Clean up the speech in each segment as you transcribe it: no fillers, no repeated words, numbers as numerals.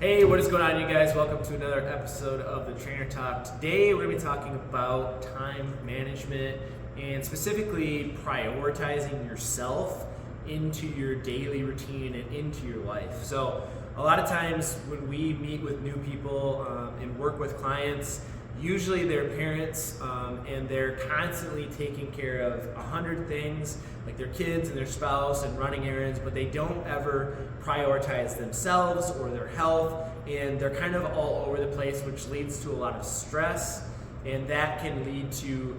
Hey, what is going on, you guys? Welcome to another episode of the Trainer Talk. Today, we're going to be talking about time management and specifically prioritizing yourself into your daily routine and into your life. So, a lot of times when we meet with new people and work with clients, usually they're parents and they're constantly taking care of 100 things like their kids and their spouse and running errands, but they don't ever prioritize themselves or their health, and they're kind of all over the place, which leads to a lot of stress, and that can lead to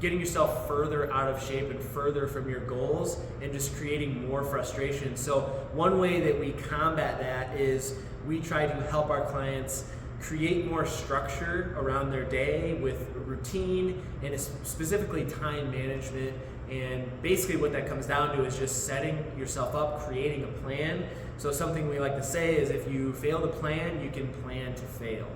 getting yourself further out of shape and further from your goals and just creating more frustration. So one way that we combat that is we try to help our clients create more structure around their day with routine and specifically time management. And basically what that comes down to is just setting yourself up, creating a plan. So something we like to say is if you fail to plan, you can plan to fail.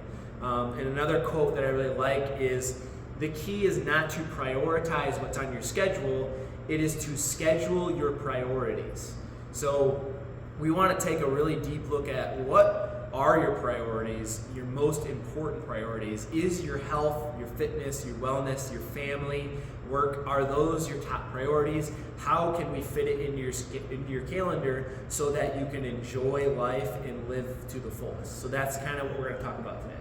And another quote that I really like is, the key is not to prioritize what's on your schedule, it is to schedule your priorities. So we want to take a really deep look at what are your priorities, your most important priorities. Is your health, your fitness, your wellness, your family, work, are those your top priorities? How can we fit it into your calendar so that you can enjoy life and live to the fullest? So that's kind of what we're going to talk about today.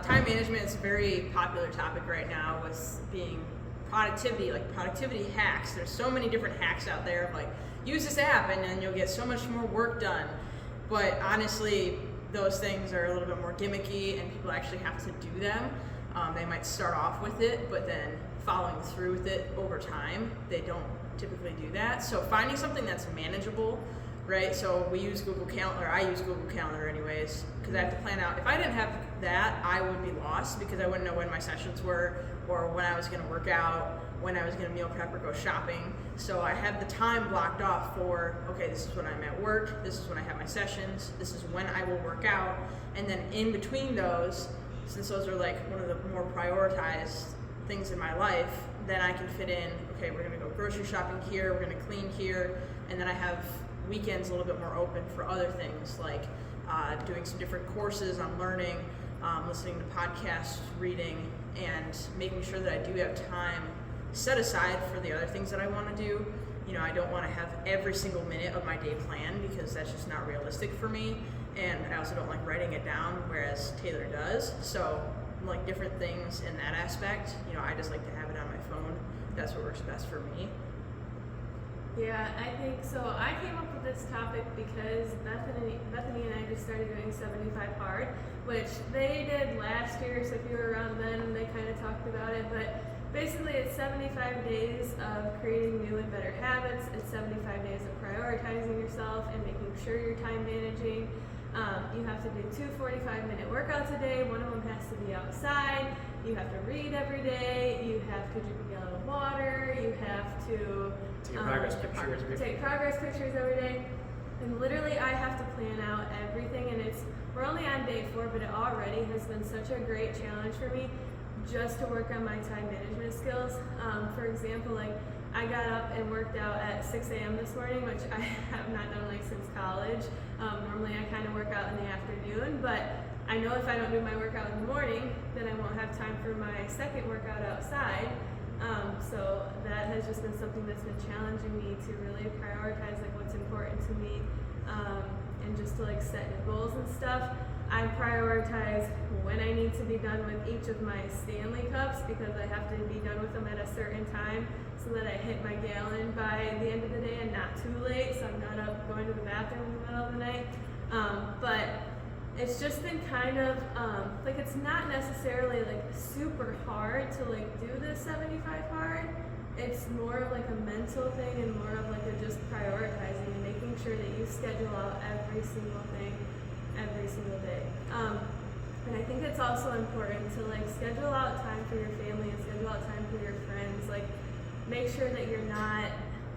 Time management is a very popular topic right now with being productivity, like productivity hacks. There's so many different hacks out there of like, use this app and then you'll get so much more work done. But honestly, those things are a little bit more gimmicky and people actually have to do them. They might start off with it, but then following through with it over time, they don't typically do that. So finding something that's manageable, right? So we use Google Calendar, I use Google Calendar anyways, because I have to plan out. If I didn't have that, I would be lost because I wouldn't know when my sessions were or when I was gonna work out, when I was gonna meal prep or go shopping. So I have the time blocked off for, okay, this is when I'm at work, this is when I have my sessions, this is when I will work out, and then in between those, since those are like one of the more prioritized things in my life, then I can fit in, okay, we're gonna go grocery shopping here, we're gonna clean here, and then I have weekends a little bit more open for other things like doing some different courses on learning, listening to podcasts, reading, and making sure that I do have time set aside for the other things that I want to do. You know, I don't want to have every single minute of my day planned because that's just not realistic for me, and I also don't like writing it down, whereas Taylor does. So like different things in that aspect, you know, I just like to have it on my phone. That's what works best for me. Yeah, I think so. I came up with this topic because Bethany and I just started doing 75 Hard, which they did last year, so if you were around then, they kind of talked about it, but basically it's 75 days of creating new and better habits. It's 75 days of prioritizing yourself and making sure you're time managing. You have to do 2 45-minute workouts a day. One of them has to be outside. You have to read every day. You have to drink a gallon of water. You have to take progress pictures every day. And literally I have to plan out everything, and we're only on day 4, but it already has been such a great challenge for me just to work on my time management skills. For example, like I got up and worked out at 6 a.m. this morning, which I have not done like since college. Normally I kind of work out in the afternoon, but I know if I don't do my workout in the morning, then I won't have time for my second workout outside. So that has just been something that's been challenging me to really prioritize like what's important to me, and just to like set new goals and stuff. I prioritize when I need to be done with each of my Stanley cups because I have to be done with them at a certain time so that I hit my gallon by the end of the day and not too late, so I'm not up going to the bathroom in the middle of the night. But it's just been kind of like it's not necessarily like super hard to like do this 75 hard. It's more of like a mental thing and more of like a just prioritizing and making sure that you schedule out every single thing every single day. And I think it's also important to like schedule out time for your family and schedule out time for your friends. Like make sure that you're not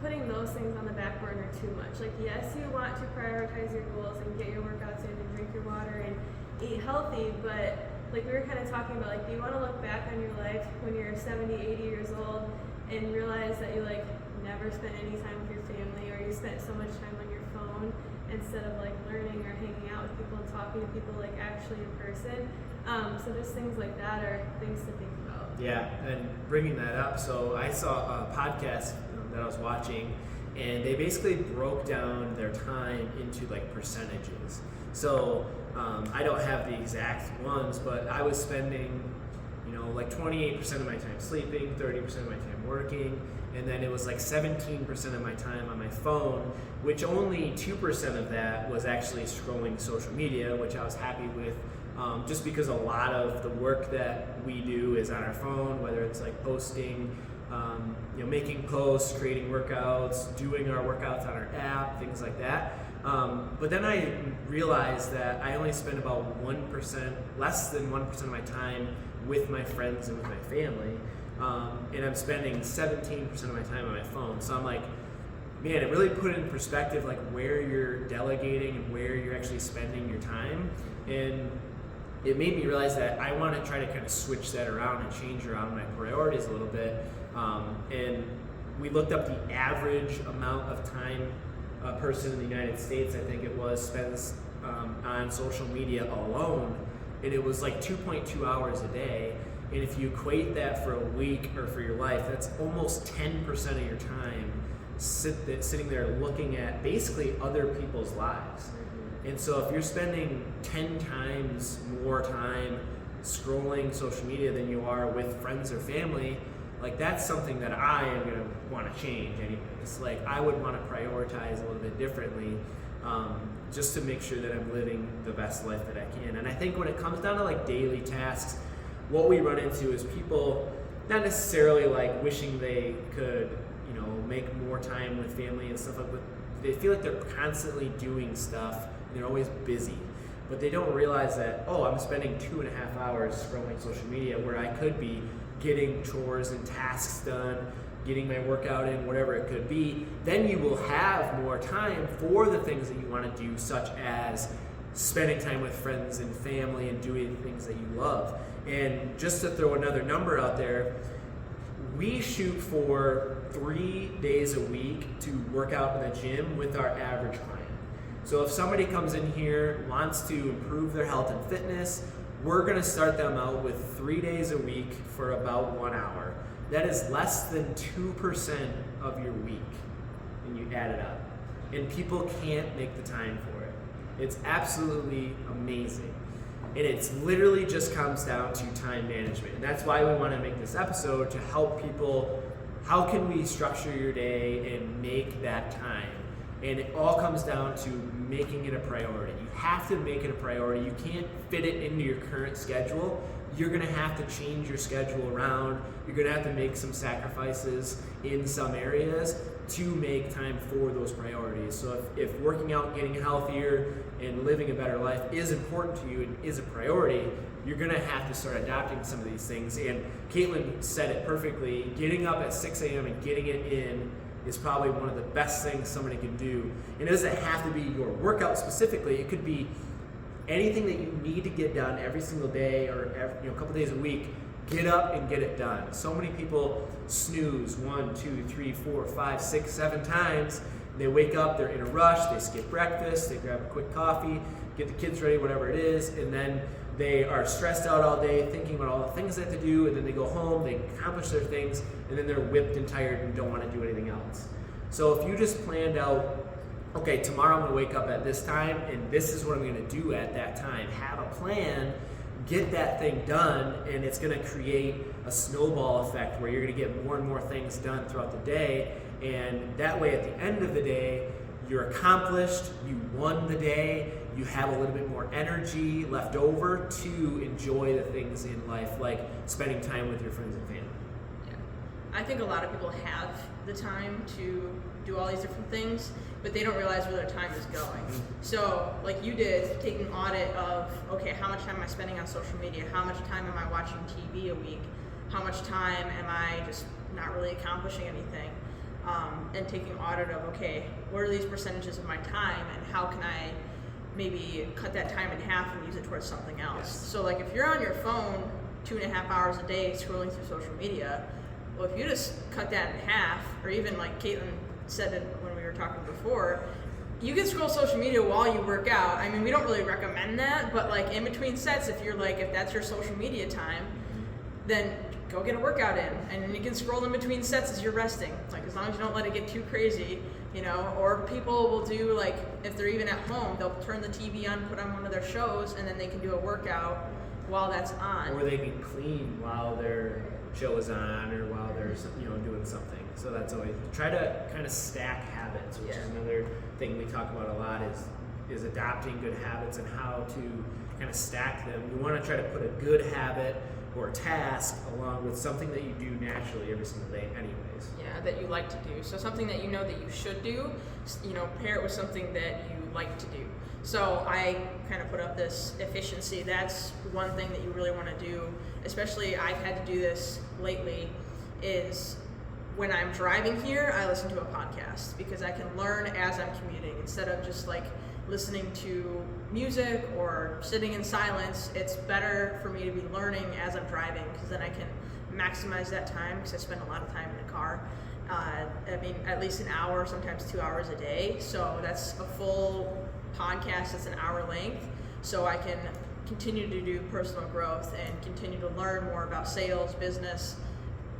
putting those things on the back burner too much. Like yes, you want to prioritize your goals and get your workouts in and drink your water and eat healthy, but like we were kind of talking about, like do you want to look back on your life when you're 70, 80 years old and realize that you like never spent any time with your family, or you spent so much time on your phone instead of like learning or hanging out talking to people like actually in person. So just things like that are things to think about. Yeah, and bringing that up, so I saw a podcast that I was watching, and they basically broke down their time into like percentages. So I don't have the exact ones, but I was spending, like 28% of my time sleeping, 30% of my time working, and then it was like 17% of my time on my phone, which only 2% of that was actually scrolling social media, which I was happy with, just because a lot of the work that we do is on our phone, whether it's like posting, making posts, creating workouts, doing our workouts on our app, things like that. But then I realized that I only spend about 1%, less than 1% of my time with my friends and with my family, and I'm spending 17% of my time on my phone. So I'm like, man, it really put in perspective like where you're delegating and where you're actually spending your time, and it made me realize that I want to try to kind of switch that around and change around my priorities a little bit. And we looked up the average amount of time a person in the United States, I think it was, spends on social media alone, and it was like 2.2 hours a day. And if you equate that for a week or for your life, that's almost 10% of your time sitting there looking at basically other people's lives. And so if you're spending 10 times more time scrolling social media than you are with friends or family, like that's something that I am going to want to change anyways. Like I would want to prioritize a little bit differently, just to make sure that I'm living the best life that I can. And I think when it comes down to like daily tasks, what we run into is people not necessarily like wishing they could, make more time with family and stuff like that, but they feel like they're constantly doing stuff and they're always busy. But they don't realize that, I'm spending 2.5 hours scrolling social media where I could be getting chores and tasks done, getting my workout in, whatever it could be. Then you will have more time for the things that you want to do, such as spending time with friends and family and doing things that you love. And just to throw another number out there, we shoot for 3 days a week to work out in the gym with our average client. So if somebody comes in here, wants to improve their health and fitness, we're going to start them out with 3 days a week for about 1 hour. That is less than 2% of your week, and you add it up. And people can't make the time for it. It's absolutely amazing. And it's literally just comes down to time management. And that's why we want to make this episode, to help people, how can we structure your day and make that time? And it all comes down to making it a priority. You have to make it a priority. You can't fit it into your current schedule. You're gonna have to change your schedule around. You're gonna have to make some sacrifices in some areas to make time for those priorities. So if working out, getting healthier, and living a better life is important to you and is a priority, you're gonna have to start adopting some of these things. And Caitlin said it perfectly, getting up at 6 a.m. and getting it in is probably one of the best things somebody can do. And it doesn't have to be your workout specifically. It could be anything that you need to get done every single day or a couple days a week. Get up and get it done. So many people snooze 1, 2, 3, 4, 5, 6, 7 times. They wake up, they're in a rush, they skip breakfast, they grab a quick coffee, get the kids ready, whatever it is, and then they are stressed out all day thinking about all the things they have to do, and then they go home, they accomplish their things, and then they're whipped and tired and don't want to do anything else. So if you just planned out, okay, tomorrow I'm going to wake up at this time, and this is what I'm going to do at that time. Have a plan, get that thing done, and it's going to create a snowball effect where you're going to get more and more things done throughout the day. And that way, at the end of the day, you're accomplished, you won the day, you have a little bit more energy left over to enjoy the things in life, like spending time with your friends and family. Yeah. I think a lot of people have the time to do all these different things, but they don't realize where their time is going. So, like you did, take an audit of, okay, how much time am I spending on social media? How much time am I watching TV a week? How much time am I just not really accomplishing anything? And taking an audit of, okay, what are these percentages of my time and how can I maybe cut that time in half and use it towards something else? Yes. So like if you're on your phone 2.5 hours a day scrolling through social media, well, if you just cut that in half, or even like Caitlin said it when we were talking before, you can scroll social media while you work out. I mean, we don't really recommend that, but like in between sets, if that's your social media time, then go get a workout in, and then you can scroll in between sets as you're resting. Like, as long as you don't let it get too crazy, or people will do, like, if they're even at home, they'll turn the TV on, put on one of their shows, and then they can do a workout while that's on. Or they can clean while their show is on, or while they're doing something. So that's always, try to kind of stack habits, which is another thing we talk about a lot, is adopting good habits and how to kind of stack them. You want to try to put a good habit or task along with something that you do naturally every single day anyways. Yeah, that you like to do. So something that you know that you should do, pair it with something that you like to do. So I kind of put up this efficiency. That's one thing that you really want to do, especially I've had to do this lately, is when I'm driving here, I listen to a podcast because I can learn as I'm commuting instead of just like listening to music or sitting in silence. It's better for me to be learning as I'm driving because then I can maximize that time because I spend a lot of time in the car. At least an hour, sometimes 2 hours a day. So that's a full podcast that's an hour length. So I can continue to do personal growth and continue to learn more about sales, business,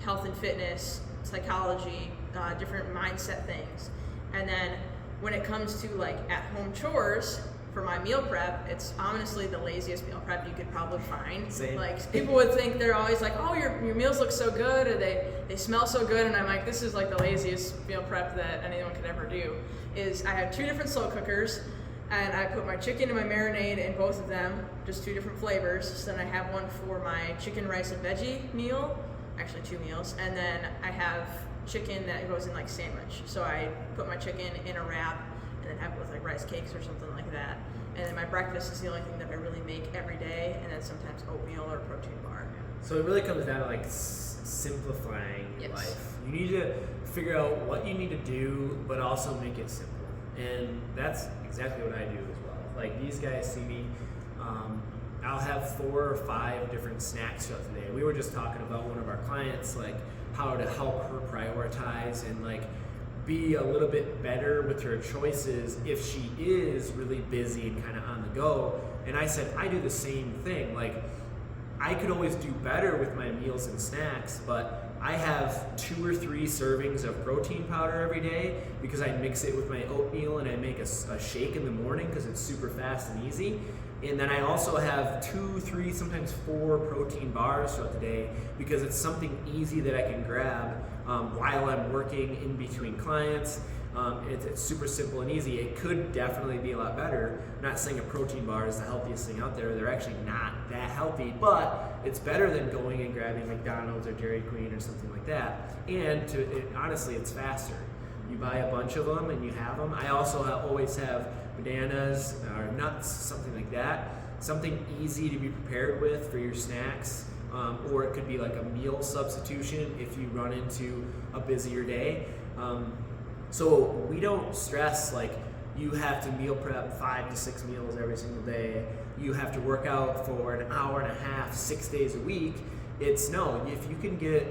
health and fitness, psychology, different mindset things. And then when it comes to like at-home chores for my meal prep, it's honestly the laziest meal prep you could probably find. Same. Like, people would think, they're always like, oh, your meals look so good, or they smell so good, and I'm like, this is like the laziest meal prep that anyone could ever do. Is I have 2 different slow cookers, and I put my chicken and my marinade in both of them, just 2 different flavors. So then I have one for my chicken, rice, and veggie meal, actually 2 meals, and then I have chicken that goes in like sandwich. So I put my chicken in a wrap and then have it with like rice cakes or something like that. And then my breakfast is the only thing that I really make every day, and then sometimes oatmeal or a protein bar. So it really comes down to like simplifying life. You need to figure out what you need to do, but also make it simple. And that's exactly what I do as well. Like, these guys see me, I'll have 4 or 5 different snacks throughout the day. We were just talking about one of our clients, like how to help her prioritize and like be a little bit better with her choices if she is really busy and kind of on the go. And I said, I do the same thing. Like, I could always do better with my meals and snacks, but I have 2 or 3 servings of protein powder every day because I mix it with my oatmeal and I make a shake in the morning because it's super fast and easy. And then I also have 2, 3, sometimes 4 protein bars throughout the day because it's something easy that I can grab while I'm working in between clients. It's super simple and easy. It could definitely be a lot better. I'm not saying a protein bar is the healthiest thing out there. They're actually not that healthy, but it's better than going and grabbing McDonald's or Dairy Queen or something like that. And honestly, it's faster. You buy a bunch of them and you have them. I also always have bananas or nuts, something like that. Something easy to be prepared with for your snacks. Or it could be like a meal substitution if you run into a busier day. So we don't stress like you have to meal prep 5 to 6 meals every single day. You have to work out for an hour and a half, 6 days a week. It's no, if you can get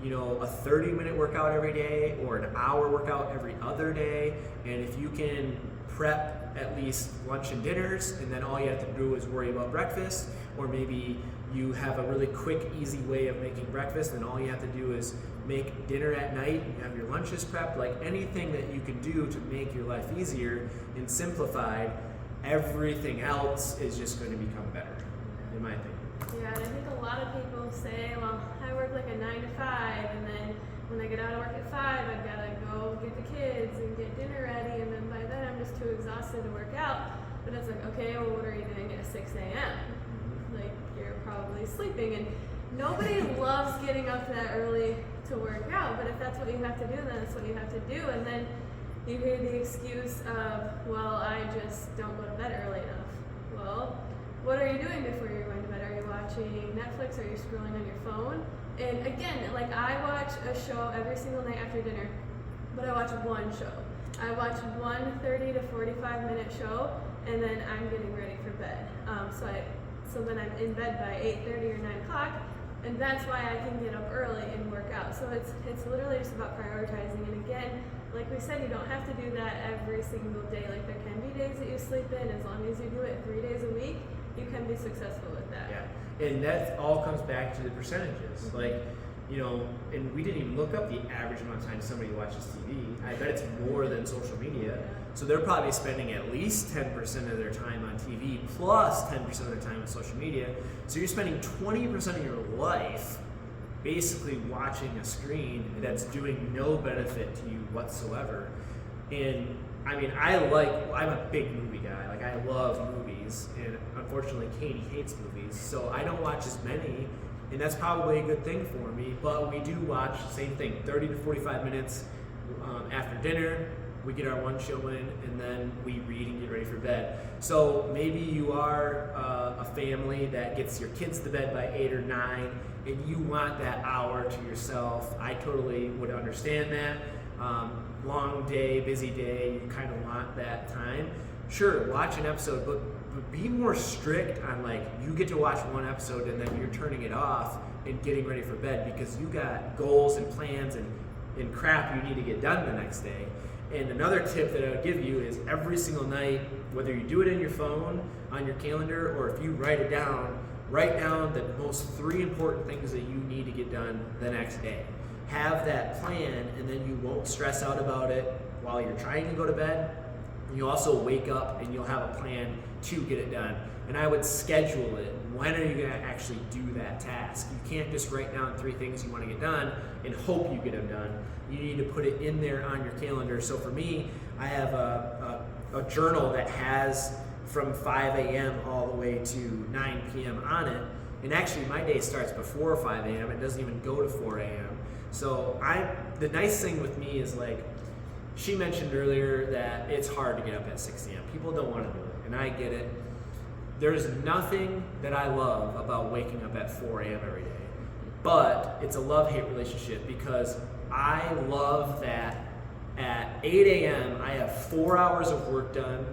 a 30-minute workout every day or an hour workout every other day, and if you can prep at least lunch and dinners, and then all you have to do is worry about breakfast, or maybe you have a really quick, easy way of making breakfast, and all you have to do is make dinner at night, and you have your lunches prepped. Like, anything that you can do to make your life easier and simplified, everything else is just going to become better, in my opinion. Yeah, and I think a lot of people say, well, I work like a 9 to 5, and then when I get out of work at 5, I've got to go get the kids and get dinner ready, and then by then I'm just too exhausted to work out. But it's like, okay, well, what are you doing at 6 a.m.? Like, you're probably sleeping, and nobody loves getting up that early to work out, but if that's what you have to do, then that's what you have to do. And then you hear the excuse of, well, I just don't go to bed early enough. Well, what are you doing before you're going to bed? Are you watching Netflix? Are you scrolling on your phone? And again, like, I watch a show every single night after dinner, but I watch one show. I watch one 30 to 45 minute show, and then I'm getting ready for bed. So then I'm in bed by 8:30 or 9 o'clock, and that's why I can get up early and work out. So it's literally just about prioritizing. And again, like we said, you don't have to do that every single day. Like there can be days that you sleep in. As long as you do it 3 days a week, you can be successful with that. Yeah, and that all comes back to the percentages. Mm-hmm. Like, you know, and we didn't even look up the average amount of time somebody watches TV. I bet it's more than social media. So they're probably spending at least 10% of their time on TV plus 10% of their time on social media. So you're spending 20% of your life basically watching a screen that's doing no benefit to you whatsoever. And I mean, I'm a big movie guy. Like, I love movies, and unfortunately Katie hates movies, so I don't watch as many, and that's probably a good thing for me. But we do watch the same thing, 30 to 45 minutes after dinner. We get our one show in, and then we read and get ready for bed. So maybe you are a family that gets your kids to bed by 8 or 9, and you want that hour to yourself. I totally would understand that. Long day, busy day, you kind of want that time. Sure, watch an episode, but be more strict on, like, you get to watch one episode and then you're turning it off and getting ready for bed because you got goals and plans and crap you need to get done the next day. And another tip that I would give you is every single night, whether you do it in your phone, on your calendar, or if you write down the most 3 important things that you need to get done the next day. Have that plan, and then you won't stress out about it while you're trying to go to bed. You also wake up and you'll have a plan to get it done. And I would schedule it. When are you going to actually do that task? You can't just write down 3 things you want to get done and hope you get them done. You need to put it in there on your calendar. So for me, I have a journal that has from 5 a.m. all the way to 9 p.m. on it. And actually, my day starts before 5 a.m. It doesn't even go to 4 a.m. So the nice thing with me is, like, she mentioned earlier that it's hard to get up at 6 a.m. People don't want to do it, and I get it. There's nothing that I love about waking up at 4 a.m. every day, but it's a love-hate relationship because I love that at 8 a.m. I have 4 hours of work done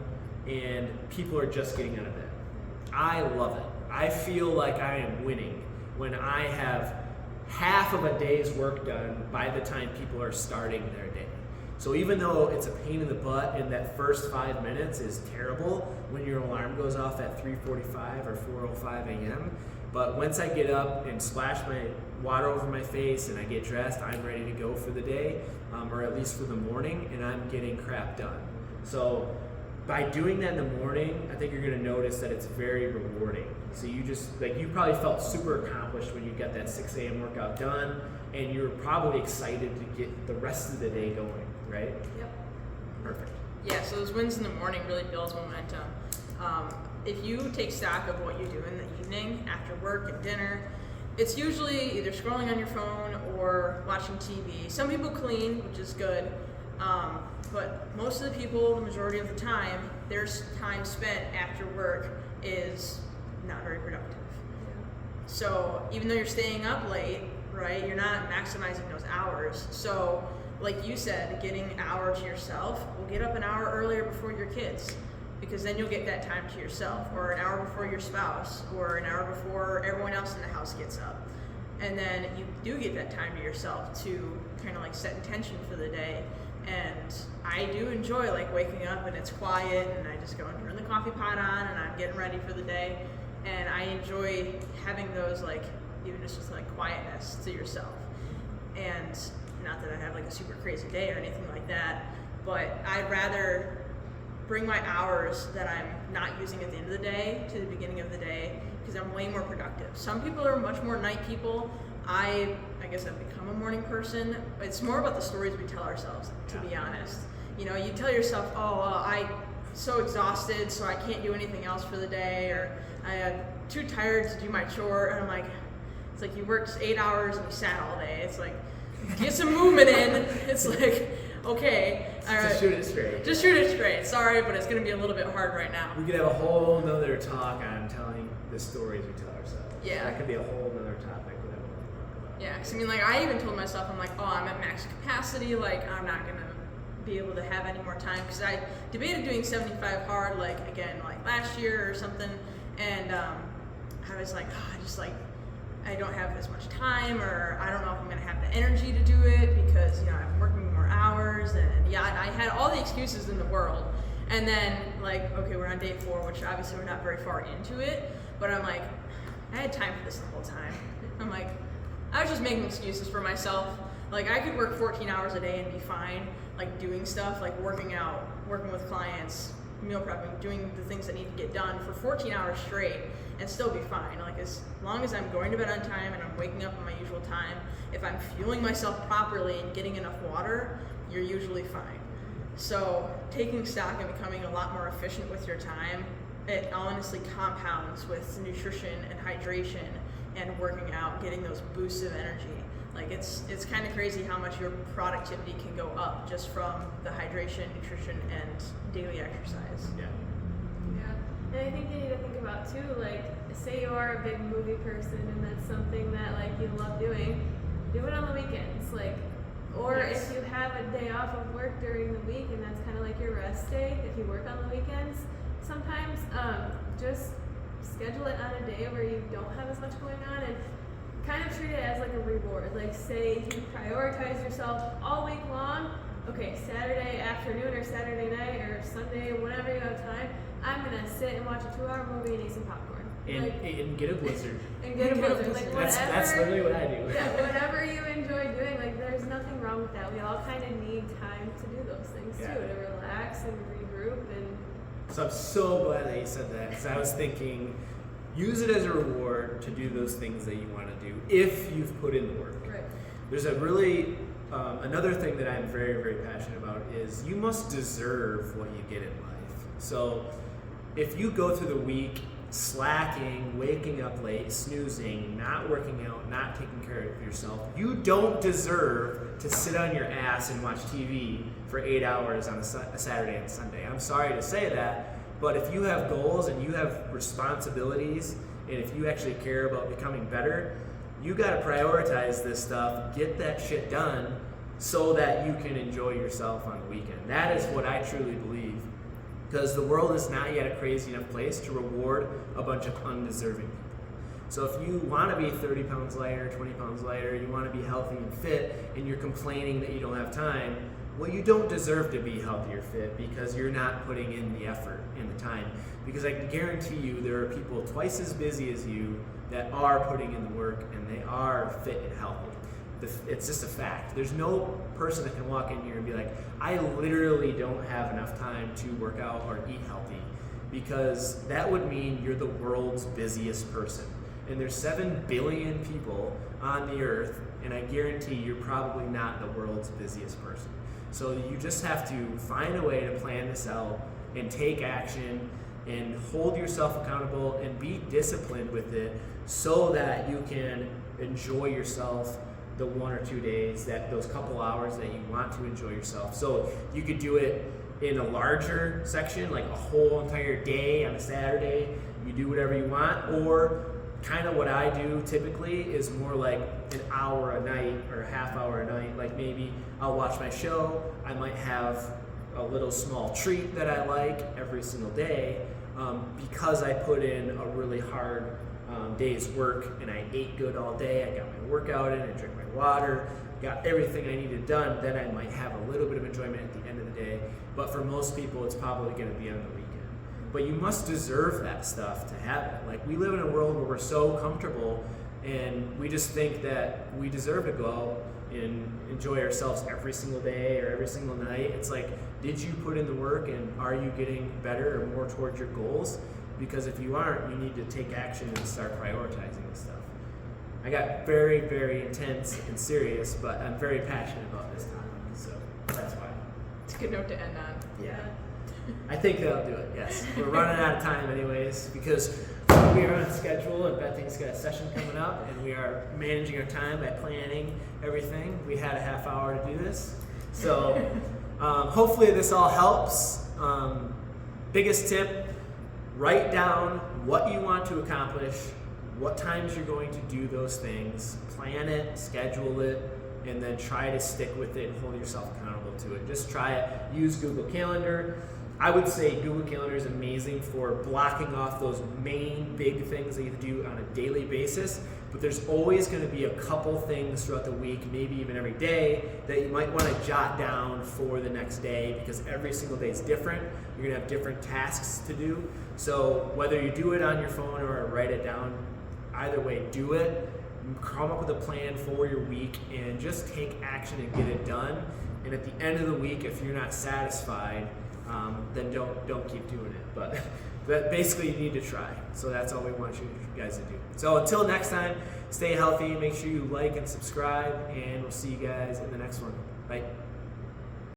and people are just getting out of bed. I love it. I feel like I am winning when I have half of a day's work done by the time people are starting their day. So even though it's a pain in the butt and that first 5 minutes is terrible when your alarm goes off at 3:45 or 4:05 a.m., but once I get up and splash my water over my face and I get dressed, I'm ready to go for the day, or at least for the morning, and I'm getting crap done. So by doing that in the morning, I think you're going to notice that it's very rewarding. So you probably felt super accomplished when you got that 6 a.m. workout done, and you're probably excited to get the rest of the day going, right? Yep. Perfect. Yeah, so those wins in the morning really builds momentum. If you take stock of what you do in the evening after work and dinner, it's usually either scrolling on your phone or watching TV. Some people clean, which is good, but most of the people, the majority of the time, their time spent after work is not very productive. So even though you're staying up late, right, you're not maximizing those hours. So like you said, getting an hour to yourself, well, get up an hour earlier before your kids, because then you'll get that time to yourself, or an hour before your spouse, or an hour before everyone else in the house gets up. And then you do get that time to yourself to kind of like set intention for the day. And I do enjoy like waking up and it's quiet and I just go and turn the coffee pot on and I'm getting ready for the day. And I enjoy having those, like, even just with like quietness to yourself. And not that I have like a super crazy day or anything like that, but I'd rather bring my hours that I'm not using at the end of the day to the beginning of the day, because I'm way more productive. Some people are much more night people. I guess I've become a morning person. It's more about the stories we tell ourselves, to be honest. You know, you tell yourself, oh, well, I'm so exhausted, so I can't do anything else for the day, or I'm too tired to do my chore. And I'm like, it's like you worked 8 hours and you sat all day. It's like, get some movement in. It's like, okay, all right. Just shoot it straight. Just shoot it straight. Sorry, but it's going to be a little bit hard right now. We could have a whole nother talk on telling the stories we tell ourselves. Yeah. That could be a whole nother topic that I want to talk about. Yeah, because I mean, like, I even told myself, I'm like, oh, I'm at max capacity. Like, I'm not going to be able to have any more time. Because I debated doing 75 hard, like, again, like last year or something. And I was like, oh, I don't have as much time, or I don't know if I'm going to have the energy to do it because, you know, I'm working more hours. hours, and yeah, and I had all the excuses in the world. And then, like, okay, we're on day 4, which obviously we're not very far into it, but I'm like, I had time for this the whole time. I'm like, I was just making excuses for myself. Like, I could work 14 hours a day and be fine, like doing stuff, like working out, working with clients, meal prepping, doing the things that need to get done for 14 hours straight and still be fine. Like, as long as I'm going to bed on time and I'm waking up at my usual time, if I'm fueling myself properly and getting enough water, you're usually fine. So taking stock and becoming a lot more efficient with your time, it honestly compounds with nutrition and hydration and working out, getting those boosts of energy. Like, it's kind of crazy how much your productivity can go up just from the hydration, nutrition, and daily exercise. Yeah. Yeah, and I think you need to think about too, like, say you are a big movie person and that's something that like you love doing, do it on the weekends. Like, or Yes. if you have a day off of work during the week and that's kind of like your rest day, if you work on the weekends, sometimes just schedule it on a day where you don't have as much going on and kind of treat it as like a reward. Like, say you prioritize yourself all week long. Okay, Saturday afternoon or Saturday night or Sunday, whenever you have time, I'm gonna sit and watch a 2-hour movie and eat some popcorn. And get a blizzard. And get a blizzard. Like, That's literally what I do. Yeah, whatever you enjoy doing, like, there's nothing wrong with that. We all kind of need time to do those things too, to relax and regroup. And So I'm so glad that you said that, because I was thinking, use it as a reward to do those things that you want to do if you've put in the work. right. There's a really another thing that I'm very, very passionate about is you must deserve what you get in life. So if you go through the week slacking, waking up late, snoozing, not working out, not taking care of yourself, you don't deserve to sit on your ass and watch TV for 8 hours on a Saturday and Sunday. I'm sorry to say that, but if you have goals and you have responsibilities, and if you actually care about becoming better, you got to prioritize this stuff, get that shit done so that you can enjoy yourself on the weekend. That is what I truly believe, because the world is not yet a crazy enough place to reward a bunch of undeserving people. So if you want to be 30 pounds lighter, 20 pounds lighter, you want to be healthy and fit, and you're complaining that you don't have time, well, you don't deserve to be healthy or fit because you're not putting in the effort and the time. Because I can guarantee you there are people twice as busy as you that are putting in the work and they are fit and healthy. It's just a fact. There's no person that can walk in here and be like, I literally don't have enough time to work out or eat healthy, because that would mean you're the world's busiest person. And there's 7 billion people on the earth, and I guarantee you're probably not the world's busiest person. So you just have to find a way to plan this out and take action and hold yourself accountable and be disciplined with it so that you can enjoy yourself the 1 or 2 days, that those couple hours that you want to enjoy yourself. So you could do it in a larger section, like a whole entire day on a Saturday. You do whatever you want, or kind of what I do typically is more like an hour a night or a half hour a night. Like, maybe I'll watch my show, I might have a little small treat that I like every single day, because I put in a really hard day's work and I ate good all day, I got my workout in, I drank my water, got everything I needed done, then I might have a little bit of enjoyment at the end of the day. But for most people, it's probably going to be on the weekend. But you must deserve that stuff to have it. Like, we live in a world where we're so comfortable and we just think that we deserve to go out and enjoy ourselves every single day or every single night. It's like, did you put in the work and are you getting better or more towards your goals? Because if you aren't, you need to take action and start prioritizing this stuff. I got very, very intense and serious, but I'm very passionate about this topic, so that's why. It's a good note to end on. Yeah. I think that'll do it, yes. We're running out of time anyways, because we are on schedule and Bethany's got a session coming up, and we are managing our time by planning everything. We had a half hour to do this. So hopefully this all helps. Biggest tip, write down what you want to accomplish, what times you're going to do those things, plan it, schedule it, and then try to stick with it and hold yourself accountable to it. Just try it. Use Google Calendar. I would say Google Calendar is amazing for blocking off those main big things that you have to do on a daily basis, but there's always going to be a couple things throughout the week, maybe even every day, that you might want to jot down for the next day, because every single day is different. You're going to have different tasks to do. So whether you do it on your phone or write it down, either way, do it. Come up with a plan for your week and just take action and get it done. And at the end of the week, if you're not satisfied, then don't keep doing it. But basically, you need to try. So that's all we want you guys to do. So until next time, stay healthy. Make sure you like and subscribe, and we'll see you guys in the next one. Bye.